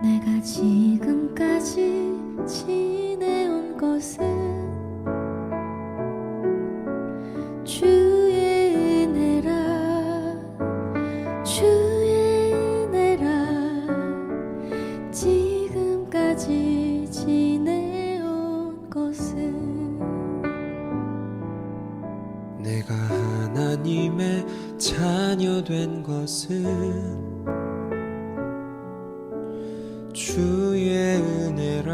내가 지금까지 지내온 것은 주의 은혜라, 주의 은혜라. 지금까지 지내온 것은 내가 하나님의 자녀 된 것은 주의 은혜라,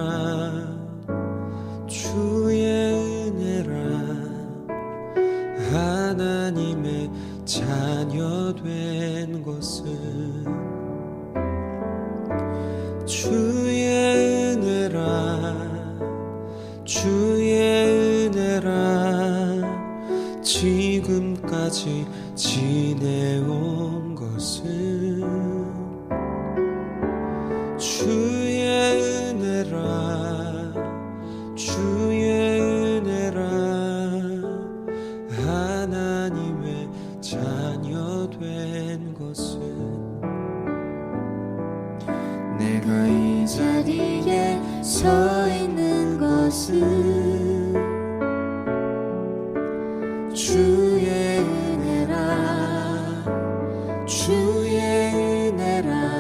주의 은혜라. 하나님의 자녀 된 것은 주의 은혜라, 주의 은혜라. 지금까지 지내온 것은 주의 은혜라, 주의 은혜라. 하나님의 자녀 된 것은 내가 이 자리에 서 있는 것은 주의 은혜라, 주의 은혜라.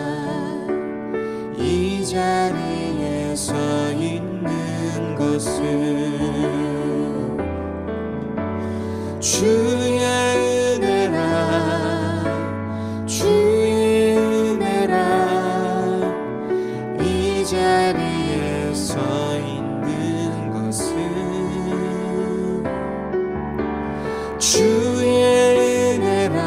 이 자리에 서 있는 것은 주의 은혜라, 주의 은혜라. 이 자리에 서 있는 것은 주의 은혜라,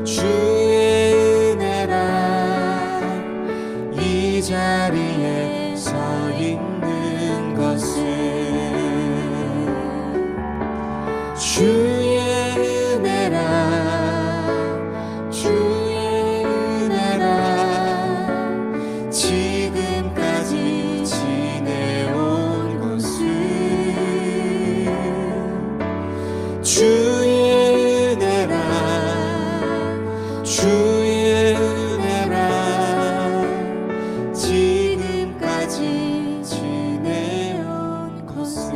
주의 은혜라. 이 자리에 서 있는 것은 주의 은혜라, 주의 은혜라. 지금까지 지내온 것은 주의 은혜라, 주의 은혜라. 지금까지 지내온 것은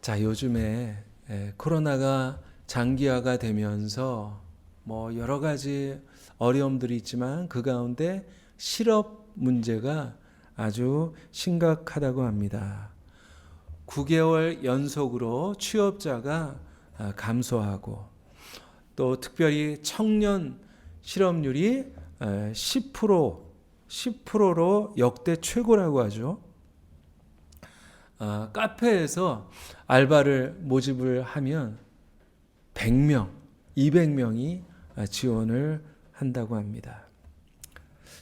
자, 요즘에 코로나가 장기화가 되면서 뭐 여러 가지 어려움들이 있지만 그 가운데 실업 문제가 아주 심각하다고 합니다. 9개월 연속으로 취업자가 감소하고 또 특별히 청년 실업률이 10%로 역대 최고라고 하죠. 카페에서 알바를 모집을 하면 100명, 200명이 지원을 한다고 합니다.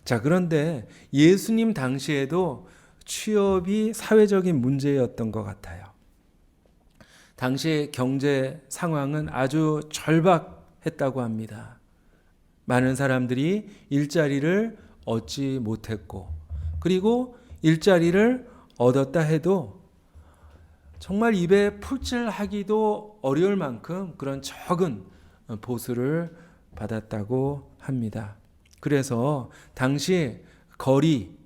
자, 그런데 예수님 당시에도 취업이 사회적인 문제였던 것 같아요. 당시의 경제 상황은 아주 절박했다고 합니다. 많은 사람들이 일자리를 얻지 못했고, 그리고 일자리를 얻었다 해도 정말 입에 풀칠하기도 어려울 만큼 그런 적은 보수를 받았다고 합니다. 그래서 당시 거리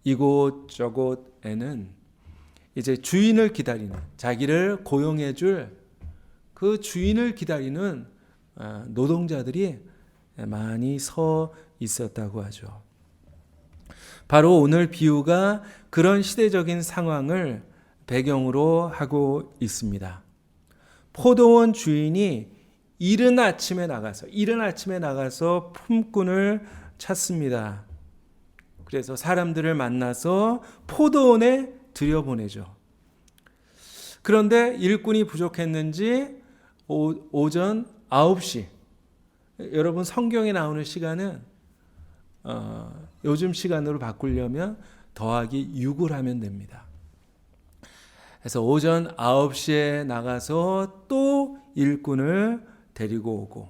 이곳저곳에는 이제 주인을 기다리는, 자기를 고용해 줄 그 주인을 기다리는 노동자들이 많이 서 있었다고 하죠. 바로 오늘 비유가 그런 시대적인 상황을 배경으로 하고 있습니다. 포도원 주인이 이른 아침에 나가서 품꾼을 찾습니다. 그래서 사람들을 만나서 포도원에 들여보내죠. 그런데 일꾼이 부족했는지 오전 9시, 여러분 성경에 나오는 시간은 요즘 시간으로 바꾸려면 더하기 6을 하면 됩니다. 그래서 오전 9시에 나가서 또 일꾼을 데리고 오고,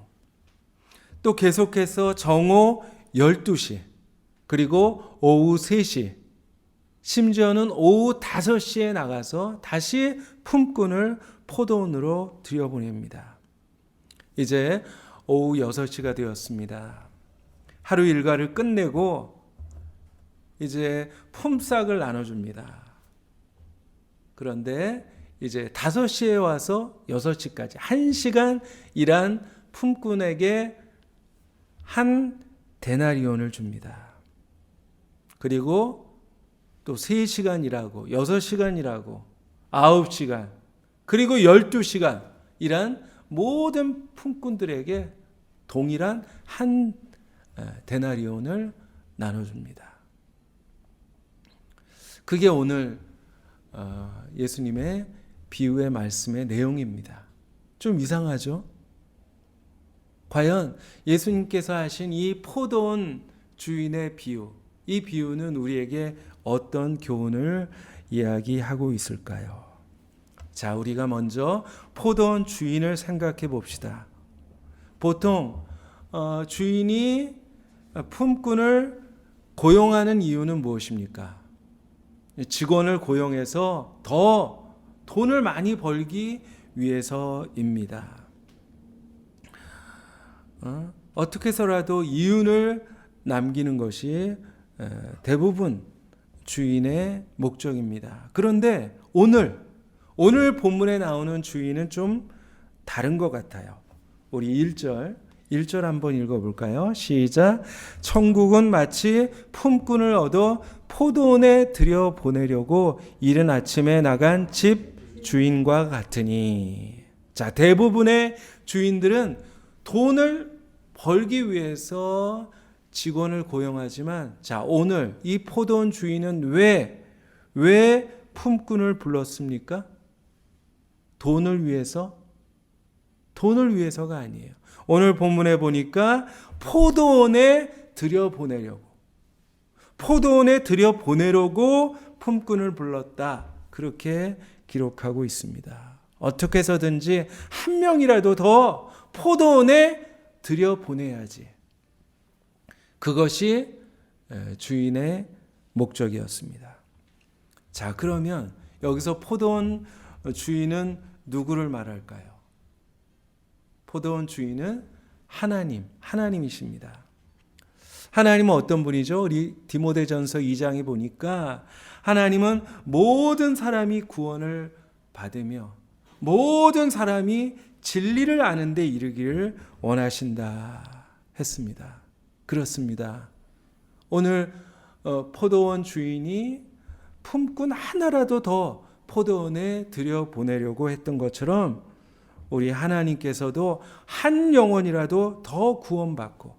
또 계속해서 정오 12시, 그리고 오후 3시, 심지어는 오후 5시에 나가서 다시 품꾼을 포도원으로 들여보냅니다. 이제 오후 6시가 되었습니다. 하루 일과를 끝내고 이제 품삯을 나눠줍니다. 그런데 이제 5시에 와서 6시까지 1시간 일한 품꾼에게 한 데나리온을 줍니다. 그리고 또 3시간 일하고 6시간 일하고 9시간 그리고 12시간 일한 모든 품꾼들에게 동일한 한 데나리온을 나눠줍니다. 그게 오늘 예수님의 비유의 말씀의 내용입니다. 좀 이상하죠? 과연 예수님께서 하신 이 포도원 주인의 비유, 이 비유는 우리에게 어떤 교훈을 이야기하고 있을까요? 자, 우리가 먼저 포도원 주인을 생각해 봅시다. 보통 주인이 품꾼을 고용하는 이유는 무엇입니까? 직원을 고용해서 더 돈을 많이 벌기 위해서입니다. 어떻게 해서라도 이윤을 남기는 것이 대부분 주인의 목적입니다. 그런데 오늘 본문에 나오는 주인은 좀 다른 것 같아요. 우리 1절 한번 읽어볼까요? 시작. 천국은 마치 품꾼을 얻어 포도원에 들여보내려고 이른 아침에 나간 집 주인과 같으니. 자, 대부분의 주인들은 돈을 벌기 위해서 직원을 고용하지만, 자, 오늘 이 포도원 주인은 왜 품꾼을 불렀습니까? 돈을 위해서? 돈을 위해서가 아니에요. 오늘 본문에 보니까 포도원에 들여보내려고 품꾼을 불렀다. 그렇게 기록하고 있습니다. 어떻게 해서든지 한 명이라도 더 포도원에 들여보내야지. 그것이 주인의 목적이었습니다. 자, 그러면 여기서 포도원 주인은 누구를 말할까요? 포도원 주인은 하나님이십니다. 하나님은 어떤 분이죠? 우리 디모데전서 2장에 보니까 하나님은 모든 사람이 구원을 받으며 모든 사람이 진리를 아는 데 이르기를 원하신다 했습니다. 그렇습니다. 오늘 포도원 주인이 품꾼 하나라도 더 포도원에 들여보내려고 했던 것처럼 우리 하나님께서도 한 영혼이라도 더 구원받고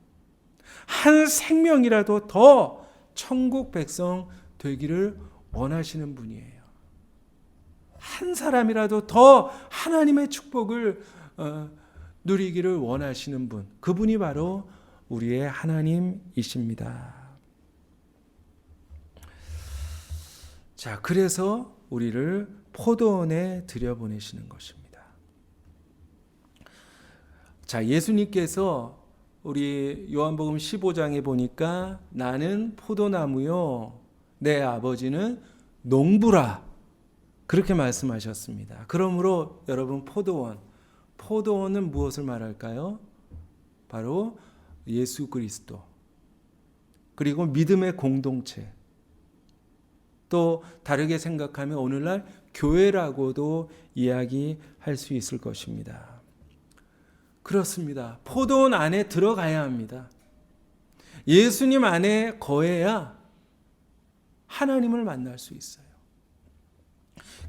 한 생명이라도 더 천국 백성 되기를 원하시는 분이에요. 한 사람이라도 더 하나님의 축복을 누리기를 원하시는 분, 그분이 바로 우리의 하나님이십니다. 자, 그래서 우리를 포도원에 들여보내시는 것입니다. 자, 예수님께서 우리 요한복음 15장에 보니까 나는 포도나무요 내 아버지는 농부라 그렇게 말씀하셨습니다. 그러므로 여러분 포도원은 무엇을 말할까요? 바로 예수 그리스도, 그리고 믿음의 공동체, 또 다르게 생각하면 오늘날 교회라고도 이야기할 수 있을 것입니다. 그렇습니다. 포도원 안에 들어가야 합니다. 예수님 안에 거해야 하나님을 만날 수 있어요.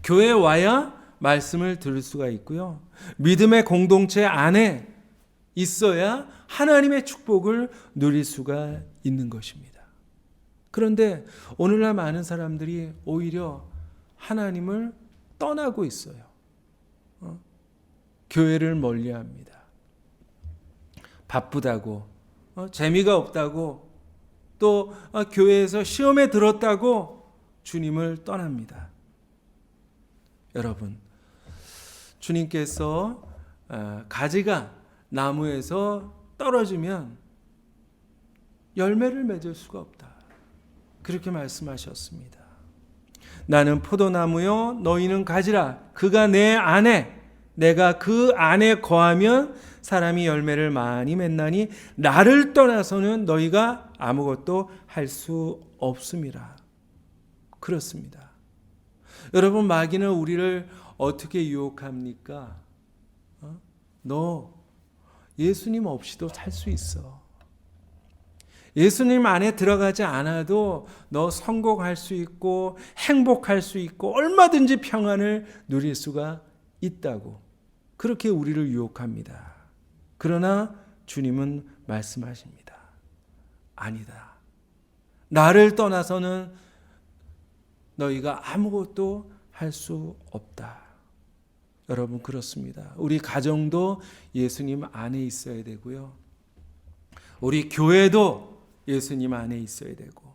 교회에 와야 말씀을 들을 수가 있고요. 믿음의 공동체 안에 있어야 하나님의 축복을 누릴 수가 있는 것입니다. 그런데 오늘날 많은 사람들이 오히려 하나님을 떠나고 있어요. 교회를 멀리합니다. 바쁘다고, 재미가 없다고, 또 교회에서 시험에 들었다고 주님을 떠납니다. 여러분, 주님께서 가지가 나무에서 떨어지면 열매를 맺을 수가 없다. 그렇게 말씀하셨습니다. 나는 포도나무요 너희는 가지라. 그가 내 안에 내가 그 안에 거하면 사람이 열매를 많이 맺나니 나를 떠나서는 너희가 아무것도 할 수 없음이라. 그렇습니다. 여러분, 마귀는 우리를 어떻게 유혹합니까? 너 예수님 없이도 살 수 있어. 예수님 안에 들어가지 않아도 너 성공할 수 있고 행복할 수 있고 얼마든지 평안을 누릴 수가 있다고 그렇게 우리를 유혹합니다. 그러나 주님은 말씀하십니다. 아니다. 나를 떠나서는 너희가 아무것도 할 수 없다. 여러분, 그렇습니다. 우리 가정도 예수님 안에 있어야 되고요. 우리 교회도 예수님 안에 있어야 되고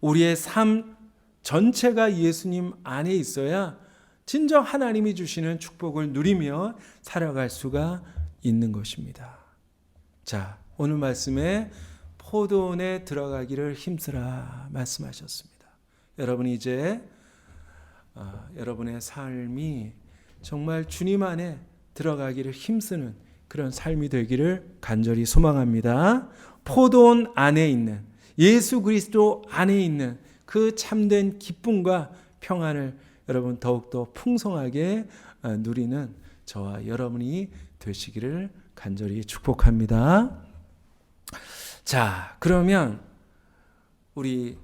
우리의 삶 전체가 예수님 안에 있어야 진정 하나님이 주시는 축복을 누리며 살아갈 수가 있는 것입니다. 자, 오늘 말씀에 포도원에 들어가기를 힘쓰라 말씀하셨습니다. 여러분, 이제 여러분의 삶이 정말 주님 안에 들어가기를 힘쓰는 그런 삶이 되기를 간절히 소망합니다. 포도원 안에 있는 예수 그리스도 안에 있는 그 참된 기쁨과 평안을 여러분 더욱더 풍성하게 누리는 저와 여러분이 되시기를 간절히 축복합니다. 자, 그러면 우리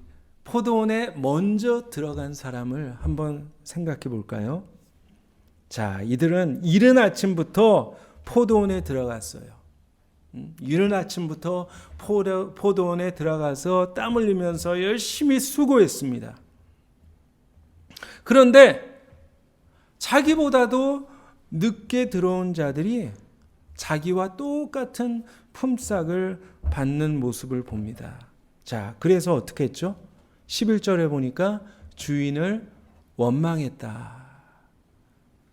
포도원에 먼저 들어간 사람을 한번 생각해 볼까요? 자, 이들은 이른 아침부터 포도원에 들어갔어요. 이른 아침부터 포도원에 들어가서 땀 흘리면서 열심히 수고했습니다. 그런데 자기보다도 늦게 들어온 자들이 자기와 똑같은 품삯을 받는 모습을 봅니다. 자, 그래서 어떻게 했죠? 11절에 보니까 주인을 원망했다.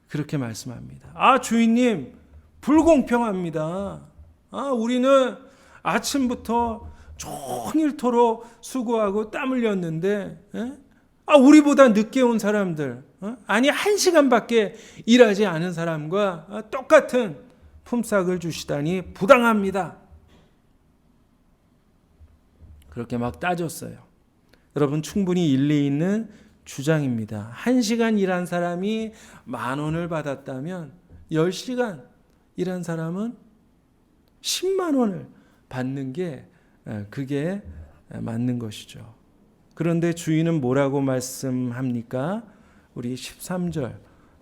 그렇게 말씀합니다. 아, 주인님, 불공평합니다. 우리는 아침부터 종일토록 수고하고 땀 흘렸는데, 우리보다 늦게 온 사람들, 아니 1시간밖에 일하지 않은 사람과 똑같은 품삯을 주시다니 부당합니다. 그렇게 막 따졌어요. 여러분, 충분히 일리 있는 주장입니다. 1시간 일한 사람이 10,000원을 받았다면 10시간 일한 사람은 10만 원을 받는 게 그게 맞는 것이죠. 그런데 주인은 뭐라고 말씀합니까? 우리 13절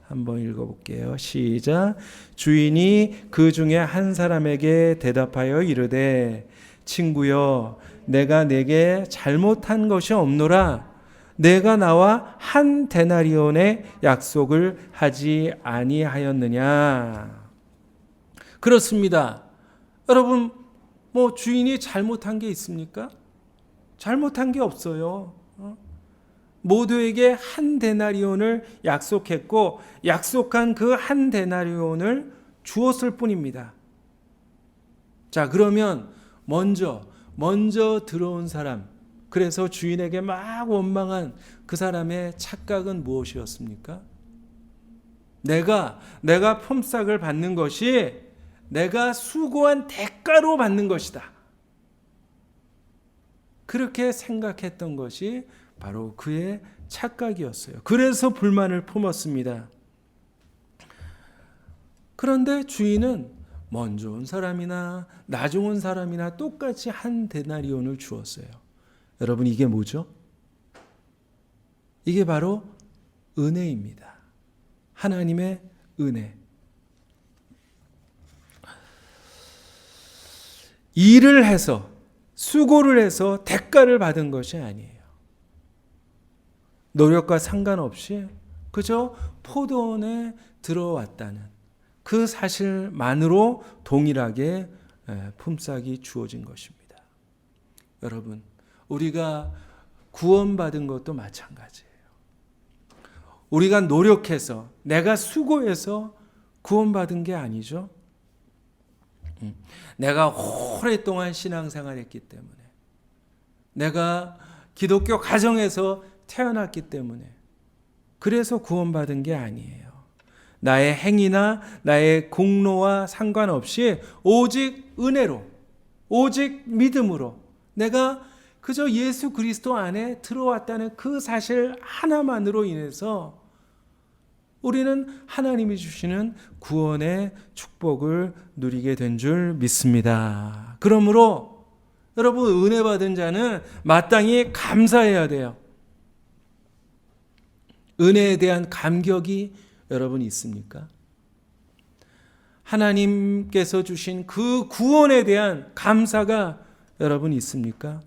한번 읽어볼게요. 시작. 주인이 그 중에 한 사람에게 대답하여 이르되 친구여, 내가 내게 잘못한 것이 없노라. 내가 나와 한 데나리온의 약속을 하지 아니하였느냐. 그렇습니다. 여러분, 주인이 잘못한 게 있습니까? 잘못한 게 없어요. 모두에게 한 데나리온을 약속했고 약속한 그 한 데나리온을 주었을 뿐입니다. 자, 그러면 먼저 들어온 사람, 그래서 주인에게 막 원망한 그 사람의 착각은 무엇이었습니까? 내가 품삯을 받는 것이 내가 수고한 대가로 받는 것이다. 그렇게 생각했던 것이 바로 그의 착각이었어요. 그래서 불만을 품었습니다. 그런데 주인은 먼저 온 사람이나 나중 온 사람이나 똑같이 한 데나리온을 주었어요. 여러분, 이게 뭐죠? 이게 바로 은혜입니다. 하나님의 은혜. 일을 해서, 수고를 해서 대가를 받은 것이 아니에요. 노력과 상관없이 그저 포도원에 들어왔다는 그 사실만으로 동일하게 품삯이 주어진 것입니다. 여러분, 우리가 구원받은 것도 마찬가지예요. 우리가 노력해서, 내가 수고해서 구원받은 게 아니죠. 내가 오랫동안 신앙생활했기 때문에, 내가 기독교 가정에서 태어났기 때문에, 그래서 구원받은 게 아니에요. 나의 행위나 나의 공로와 상관없이 오직 은혜로, 오직 믿음으로 내가 그저 예수 그리스도 안에 들어왔다는 그 사실 하나만으로 인해서 우리는 하나님이 주시는 구원의 축복을 누리게 된 줄 믿습니다. 그러므로 여러분, 은혜 받은 자는 마땅히 감사해야 돼요. 은혜에 대한 감격이 여러분 있습니까? 하나님께서 주신 그 구원에 대한 감사가 여러분 있습니까?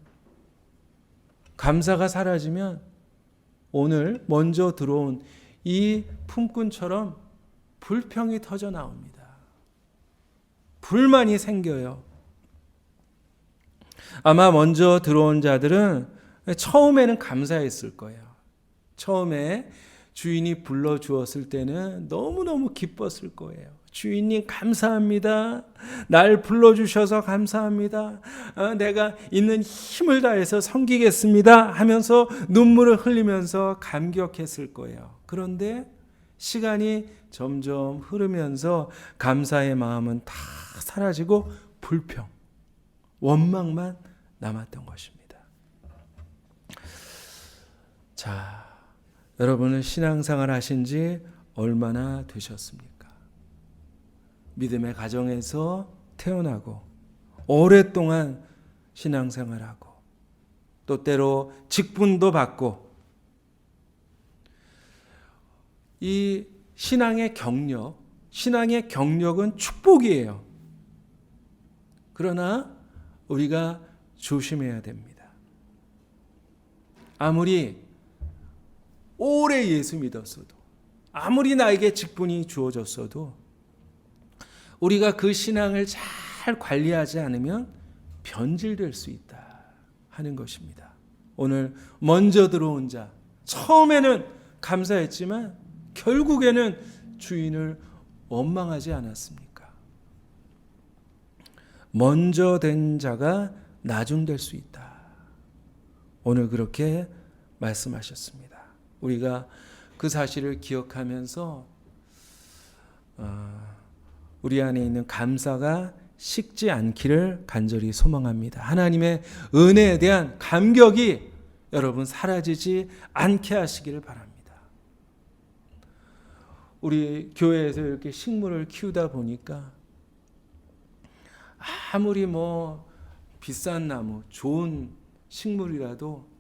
감사가 사라지면 오늘 먼저 들어온 이 품꾼처럼 불평이 터져 나옵니다. 불만이 생겨요. 아마 먼저 들어온 자들은 처음에는 감사했을 거예요. 처음에 주인이 불러주었을 때는 너무너무 기뻤을 거예요. 주인님 감사합니다. 날 불러주셔서 감사합니다. 내가 있는 힘을 다해서 섬기겠습니다 하면서 눈물을 흘리면서 감격했을 거예요. 그런데 시간이 점점 흐르면서 감사의 마음은 다 사라지고 불평, 원망만 남았던 것입니다. 자, 여러분은 신앙생활 하신 지 얼마나 되셨습니까? 믿음의 가정에서 태어나고 오랫동안 신앙생활하고 또 때로 직분도 받고, 이 신앙의 경력은 축복이에요. 그러나 우리가 조심해야 됩니다. 아무리 오래 예수 믿었어도, 아무리 나에게 직분이 주어졌어도 우리가 그 신앙을 잘 관리하지 않으면 변질될 수 있다 하는 것입니다. 오늘 먼저 들어온 자, 처음에는 감사했지만 결국에는 주인을 원망하지 않았습니까? 먼저 된 자가 나중 될 수 있다. 오늘 그렇게 말씀하셨습니다. 우리가 그 사실을 기억하면서 우리 안에 있는 감사가 식지 않기를 간절히 소망합니다. 하나님의 은혜에 대한 감격이 여러분 사라지지 않게 하시기를 바랍니다. 우리 교회에서 이렇게 식물을 키우다 보니까 아무리 비싼 나무, 좋은 식물이라도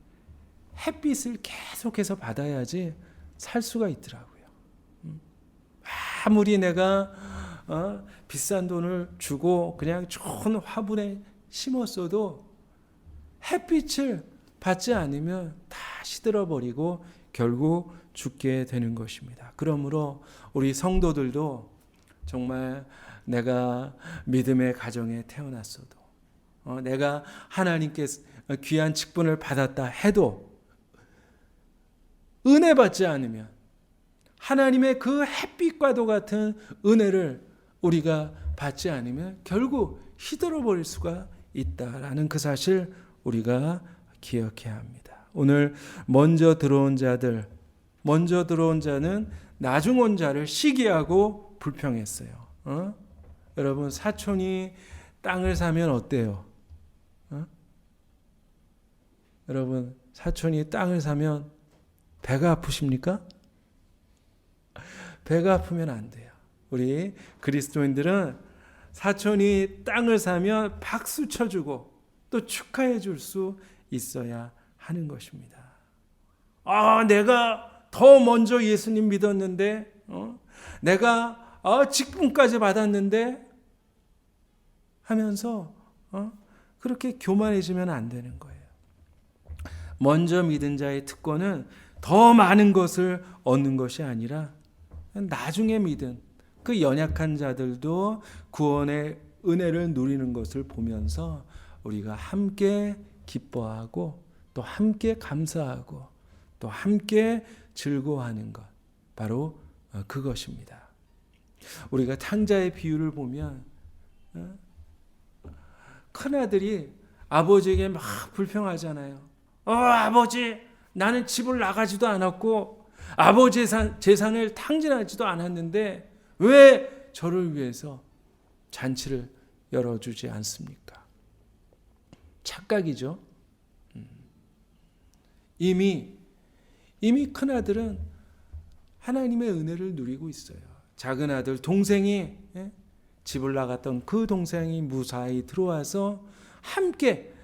햇빛을 계속해서 받아야지 살 수가 있더라고요. 아무리 내가 비싼 돈을 주고 그냥 좋은 화분에 심었어도 햇빛을 받지 않으면 다 시들어버리고 결국 죽게 되는 것입니다. 그러므로 우리 성도들도 정말 내가 믿음의 가정에 태어났어도, 내가 하나님께 귀한 직분을 받았다 해도 은혜 받지 않으면, 하나님의 그 햇빛과도 같은 은혜를 우리가 받지 않으면 결국 시들어버릴 수가 있다라는 그 사실 우리가 기억해야 합니다. 오늘 먼저 들어온 자는 나중 온 자를 시기하고 불평했어요. 여러분, 사촌이 땅을 사면 어때요? 여러분, 사촌이 땅을 사면 배가 아프십니까? 배가 아프면 안 돼요. 우리 그리스도인들은 사촌이 땅을 사면 박수 쳐주고 또 축하해 줄 수 있어야 하는 것입니다. 내가 더 먼저 예수님 믿었는데, 내가 직분까지 받았는데 하면서 그렇게 교만해지면 안 되는 거예요. 먼저 믿은 자의 특권은 더 많은 것을 얻는 것이 아니라 나중에 믿은 그 연약한 자들도 구원의 은혜를 누리는 것을 보면서 우리가 함께 기뻐하고 또 함께 감사하고 또 함께 즐거워하는 것, 바로 그것입니다. 우리가 탕자의 비유를 보면 큰아들이 아버지에게 막 불평하잖아요. 아버지, 나는 집을 나가지도 않았고 아버지 재산을 탕진하지도 않았는데 왜 저를 위해서 잔치를 열어주지 않습니까? 착각이죠. 이미 큰아들은 하나님의 은혜를 누리고 있어요. 작은 아들 동생이 집을 나갔던 그 동생이 무사히 들어와서 함께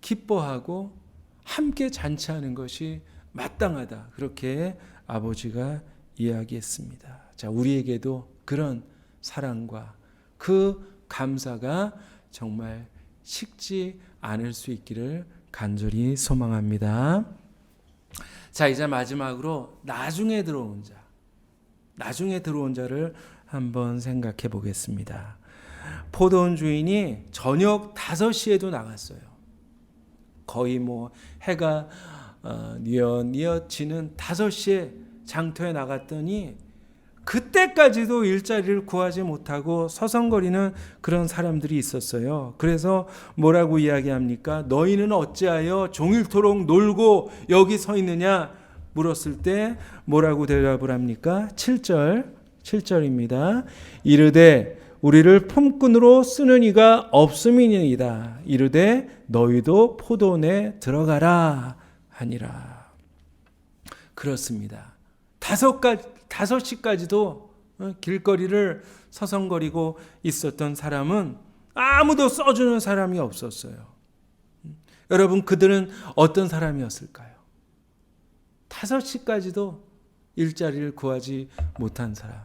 기뻐하고 함께 잔치하는 것이 마땅하다. 그렇게 아버지가 이야기했습니다. 자, 우리에게도 그런 사랑과 그 감사가 정말 식지 않을 수 있기를 간절히 소망합니다. 자, 이제 마지막으로 나중에 들어온 자를 한번 생각해 보겠습니다. 포도원 주인이 저녁 5시에도 나갔어요. 거의 해가 뉘어지는 5시에 장터에 나갔더니 그때까지도 일자리를 구하지 못하고 서성거리는 그런 사람들이 있었어요. 그래서 뭐라고 이야기합니까? 너희는 어찌하여 종일토록 놀고 여기 서 있느냐 물었을 때 뭐라고 대답을 합니까? 7절입니다. 이르되 우리를 품꾼으로 쓰는 이가 없음이니이다. 이르되 너희도 포도원에 들어가라 하니라. 그렇습니다. 5시까지도 길거리를 서성거리고 있었던 사람은 아무도 써주는 사람이 없었어요. 여러분, 그들은 어떤 사람이었을까요? 5시까지도 일자리를 구하지 못한 사람.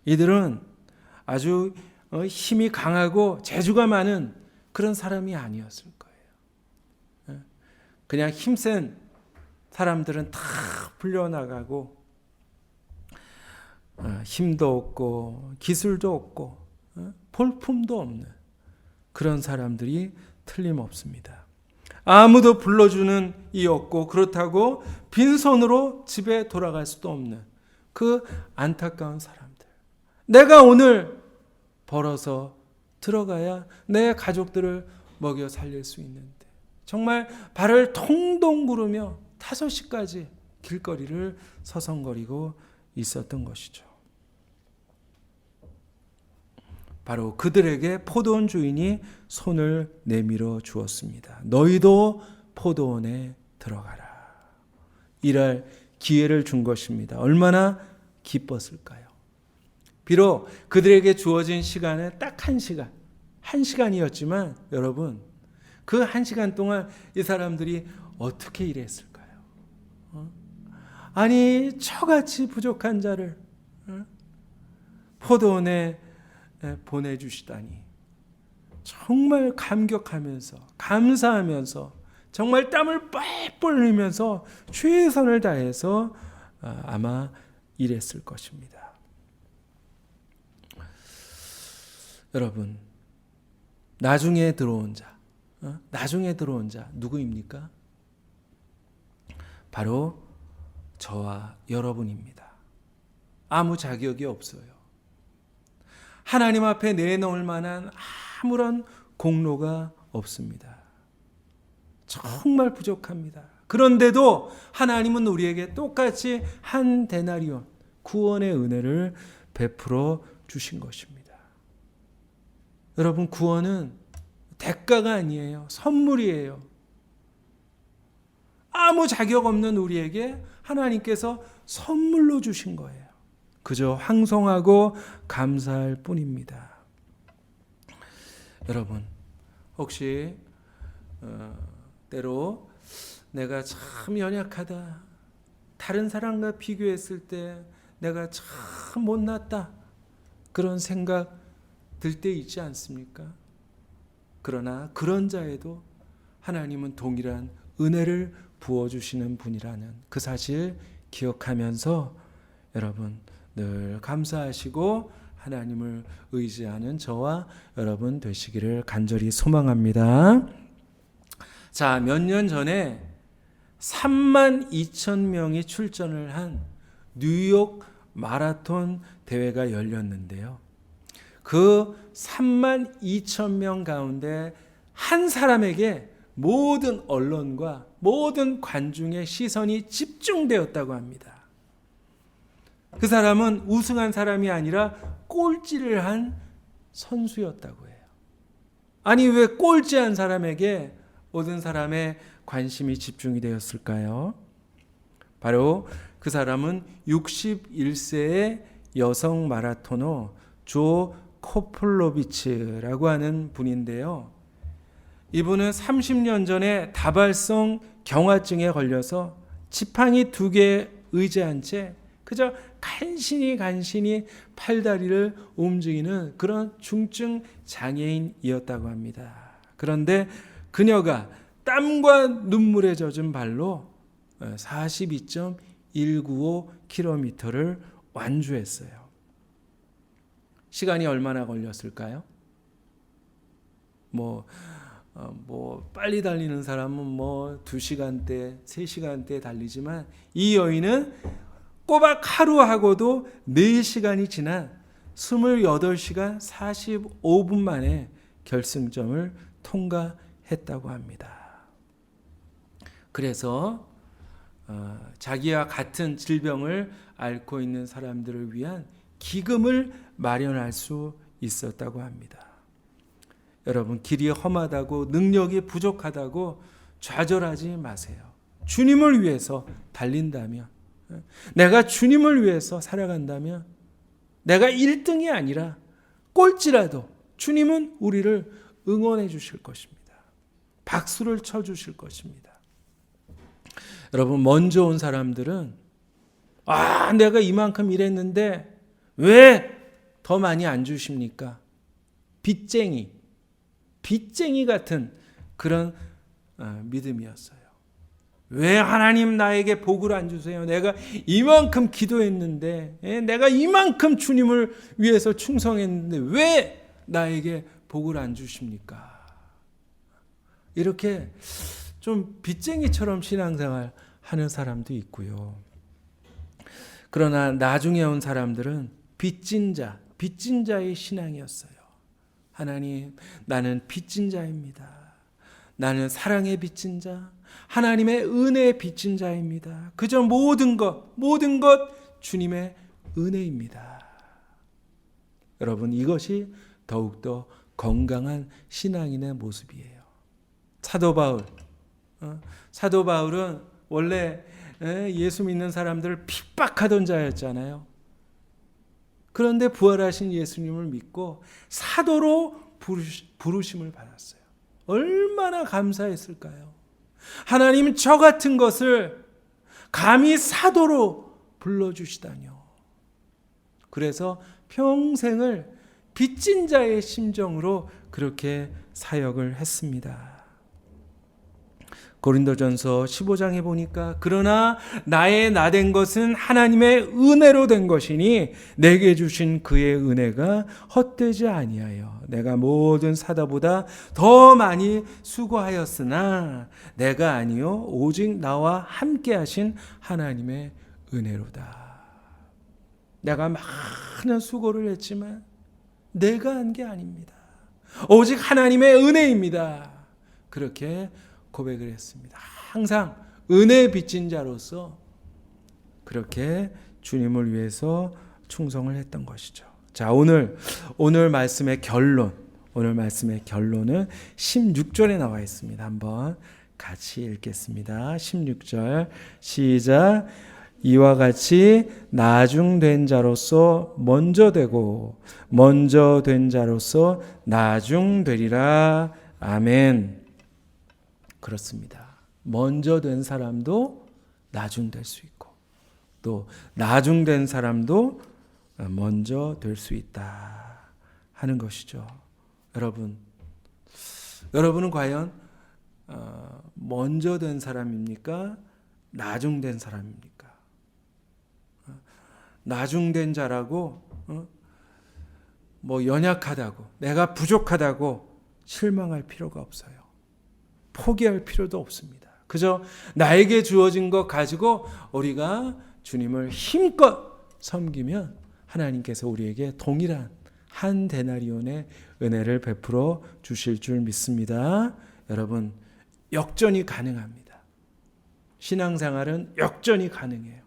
이들은 아주 힘이 강하고 재주가 많은 그런 사람이 아니었을 거예요. 그냥 힘센 사람들은 다 불려나가고 힘도 없고 기술도 없고 볼품도 없는 그런 사람들이 틀림없습니다. 아무도 불러주는 이 없고 그렇다고 빈손으로 집에 돌아갈 수도 없는 그 안타까운 사람들. 내가 오늘 벌어서 들어가야 내 가족들을 먹여 살릴 수 있는데 정말 발을 통동 구르며 5시까지 길거리를 서성거리고 있었던 것이죠. 바로 그들에게 포도원 주인이 손을 내밀어 주었습니다. 너희도 포도원에 들어가라. 일할 기회를 준 것입니다. 얼마나 기뻤을까요? 비록 그들에게 주어진 시간은 딱 1시간, 1시간이었지만 여러분, 그 1시간 동안 이 사람들이 어떻게 일했을까요? 아니, 저같이 부족한 자를 포도원에 보내주시다니 정말 감격하면서 감사하면서 정말 땀을 뻘뻘 흘리면서 최선을 다해서 아마 일했을 것입니다. 여러분, 나중에 들어온 자 누구입니까? 바로 저와 여러분입니다. 아무 자격이 없어요. 하나님 앞에 내놓을 만한 아무런 공로가 없습니다. 정말 부족합니다. 그런데도 하나님은 우리에게 똑같이 한 데나리온 구원의 은혜를 베풀어 주신 것입니다. 여러분, 구원은 대가가 아니에요. 선물이에요. 아무 자격 없는 우리에게 하나님께서 선물로 주신 거예요. 그저 황송하고 감사할 뿐입니다. 여러분, 혹시 때로 내가 참 연약하다, 다른 사람과 비교했을 때 내가 참 못났다, 그런 생각 들 때 있지 않습니까? 그러나 그런 자에도 하나님은 동일한 은혜를 부어주시는 분이라는 그 사실 기억하면서 여러분 늘 감사하시고 하나님을 의지하는 저와 여러분 되시기를 간절히 소망합니다. 자, 몇 년 전에 32,000명이 출전을 한 뉴욕 마라톤 대회가 열렸는데요. 그 32,000명 가운데 한 사람에게 모든 언론과 모든 관중의 시선이 집중되었다고 합니다. 그 사람은 우승한 사람이 아니라 꼴찌를 한 선수였다고 해요. 아니, 왜 꼴찌한 사람에게 모든 사람의 관심이 집중이 되었을까요? 바로 그 사람은 61세의 여성 마라토너 조 코플로비치라고 하는 분인데요. 이분은 30년 전에 다발성 경화증에 걸려서 지팡이 2개 의지한 채 그저 간신히 팔다리를 움직이는 그런 중증 장애인이었다고 합니다. 그런데 그녀가 땀과 눈물에 젖은 발로 42.195km를 완주했어요. 시간이 얼마나 걸렸을까요? 빨리 달리는 사람은 2시간대, 3시간대 달리지만 이 여인은 꼬박 하루하고도 4시간이 지난 28시간 45분 만에 결승점을 통과했다고 합니다. 그래서 자기와 같은 질병을 앓고 있는 사람들을 위한 기금을 마련할 수 있었다고 합니다. 여러분, 길이 험하다고 능력이 부족하다고 좌절하지 마세요. 주님을 위해서 달린다면, 내가 주님을 위해서 살아간다면 내가 1등이 아니라 꼴찌라도 주님은 우리를 응원해 주실 것입니다. 박수를 쳐 주실 것입니다. 여러분, 먼저 온 사람들은 내가 이만큼 일했는데 왜 더 많이 안 주십니까? 빚쟁이 같은 그런 믿음이었어요. 왜 하나님 나에게 복을 안 주세요? 내가 이만큼 기도했는데, 내가 이만큼 주님을 위해서 충성했는데 왜 나에게 복을 안 주십니까? 이렇게 좀 빚쟁이처럼 신앙생활 하는 사람도 있고요. 그러나 나중에 온 사람들은 빚진 자의 신앙이었어요. 하나님, 나는 빚진 자입니다. 나는 사랑의 빚진 자, 하나님의 은혜의 빚진 자입니다. 그저 모든 것 주님의 은혜입니다. 여러분, 이것이 더욱더 건강한 신앙인의 모습이에요. 사도 바울은 원래 예수 믿는 사람들을 핍박하던 자였잖아요. 그런데 부활하신 예수님을 믿고 사도로 부르심을 받았어요. 얼마나 감사했을까요? 하나님, 저 같은 것을 감히 사도로 불러주시다뇨. 그래서 평생을 빚진 자의 심정으로 그렇게 사역을 했습니다. 고린도전서 15장에 보니까 그러나 나의 나된 것은 하나님의 은혜로 된 것이니 내게 주신 그의 은혜가 헛되지 아니하여 내가 모든 사도보다 더 많이 수고하였으나 내가 아니요 오직 나와 함께 하신 하나님의 은혜로다. 내가 많은 수고를 했지만 내가 한 게 아닙니다. 오직 하나님의 은혜입니다. 그렇게 고백을 했습니다. 항상 은혜 빚진 자로서 그렇게 주님을 위해서 충성을 했던 것이죠. 자, 오늘 말씀의 결론은 16절에 나와 있습니다. 한번 같이 읽겠습니다. 16절 시작. 이와 같이 나중된 자로서 먼저 되고 먼저 된 자로서 나중되리라. 아멘. 그렇습니다. 먼저 된 사람도 나중될 수 있고 또 나중된 사람도 먼저 될 수 있다 하는 것이죠. 여러분은 과연 먼저 된 사람입니까? 나중된 사람입니까? 나중된 자라고 뭐 연약하다고 내가 부족하다고 실망할 필요가 없어요. 포기할 필요도 없습니다. 그저 나에게 주어진 것 가지고 우리가 주님을 힘껏 섬기면 하나님께서 우리에게 동일한 한 데나리온의 은혜를 베풀어 주실 줄 믿습니다. 여러분, 역전이 가능합니다. 신앙생활은 역전이 가능해요.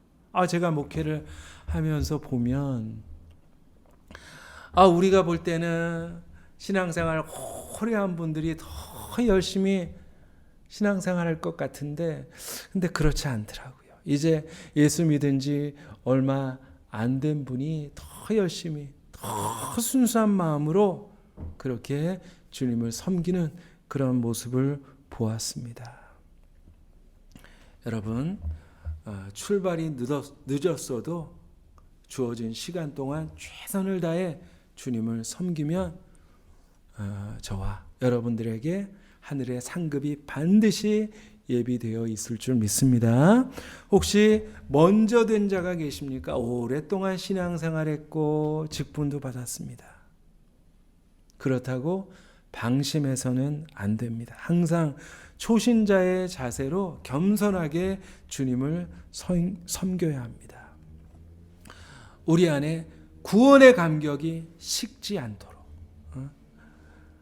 제가 목회를 하면서 보면 우리가 볼 때는 신앙생활 오래 한 분들이 더 열심히 신앙생활할 것 같은데 근데 그렇지 않더라고요. 이제 예수 믿은 지 얼마 안 된 분이 더 열심히 더 순수한 마음으로 그렇게 주님을 섬기는 그런 모습을 보았습니다. 여러분, 출발이 늦었어도 주어진 시간 동안 최선을 다해 주님을 섬기면 저와 여러분들에게 하늘의 상급이 반드시 예비되어 있을 줄 믿습니다. 혹시 먼저 된 자가 계십니까? 오랫동안 신앙생활했고 직분도 받았습니다. 그렇다고 방심해서는 안 됩니다. 항상 초신자의 자세로 겸손하게 주님을 섬겨야 합니다. 우리 안에 구원의 감격이 식지 않도록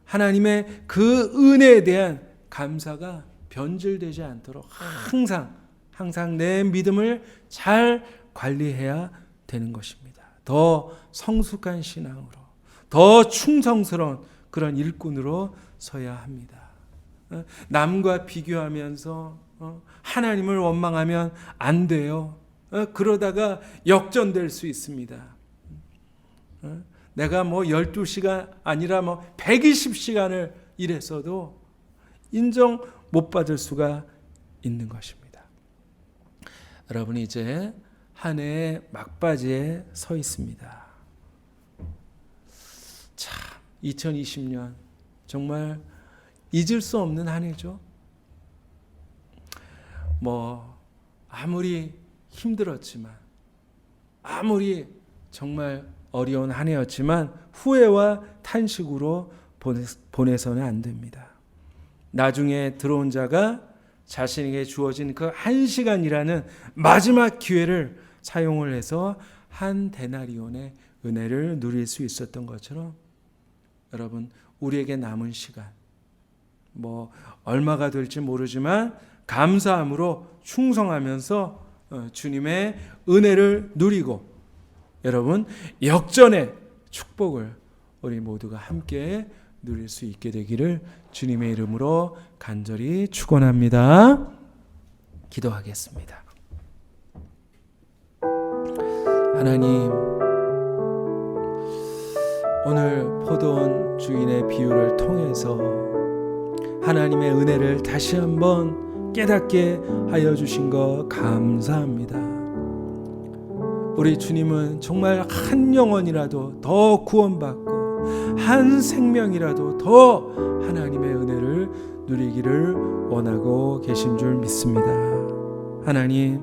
하나님의 그 은혜에 대한 감사가 변질되지 않도록 항상 내 믿음을 잘 관리해야 되는 것입니다. 더 성숙한 신앙으로, 더 충성스러운 그런 일꾼으로 서야 합니다. 남과 비교하면서 하나님을 원망하면 안 돼요. 그러다가 역전될 수 있습니다. 내가 12시간 아니라 120시간을 일했어도 인정 못 받을 수가 있는 것입니다. 여러분, 이제 한 해의 막바지에 서 있습니다. 참 2020년 정말 잊을 수 없는 한 해죠. 아무리 힘들었지만 아무리 정말 어려운 한 해였지만 후회와 탄식으로 보내서는 안 됩니다. 나중에 들어온 자가 자신에게 주어진 그 한 시간이라는 마지막 기회를 사용을 해서 한 데나리온의 은혜를 누릴 수 있었던 것처럼 여러분, 우리에게 남은 시간 얼마가 될지 모르지만 감사함으로 충성하면서 주님의 은혜를 누리고 여러분, 역전의 축복을 우리 모두가 함께 누릴 수 있게 되기를 주님의 이름으로 간절히 축원합니다. 기도하겠습니다. 하나님, 오늘 포도원 주인의 비유를 통해서 하나님의 은혜를 다시 한번 깨닫게 하여 주신 것 감사합니다. 우리 주님은 정말 한 영혼이라도 더 구원받고 한 생명이라도 더 하나님의 은혜를 누리기를 원하고 계신 줄 믿습니다. 하나님,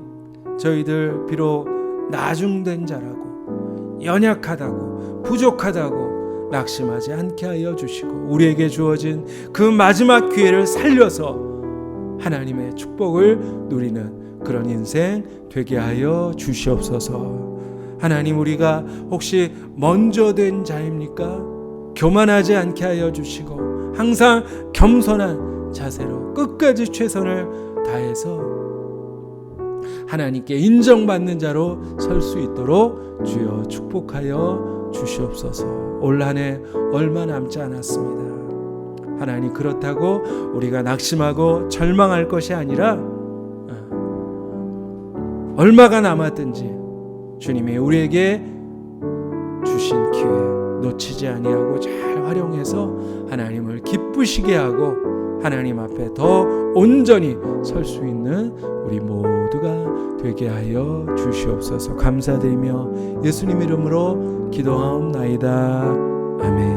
저희들 비록 나중된 자라고 연약하다고 부족하다고 낙심하지 않게 하여 주시고 우리에게 주어진 그 마지막 기회를 살려서 하나님의 축복을 누리는 그런 인생 되게 하여 주시옵소서. 하나님, 우리가 혹시 먼저 된 자입니까? 교만하지 않게 하여 주시고 항상 겸손한 자세로 끝까지 최선을 다해서 하나님께 인정받는 자로 설 수 있도록 주여 축복하여 주시옵소서. 올 한 해 얼마 남지 않았습니다. 하나님, 그렇다고 우리가 낙심하고 절망할 것이 아니라 얼마가 남았든지 주님이 우리에게 주신 기회 놓치지 아니하고 잘 활용해서 하나님을 기쁘시게 하고 하나님 앞에 더 온전히 설 수 있는 우리 모두가 되게 하여 주시옵소서. 감사드리며 예수님 이름으로 기도하옵나이다. 아멘.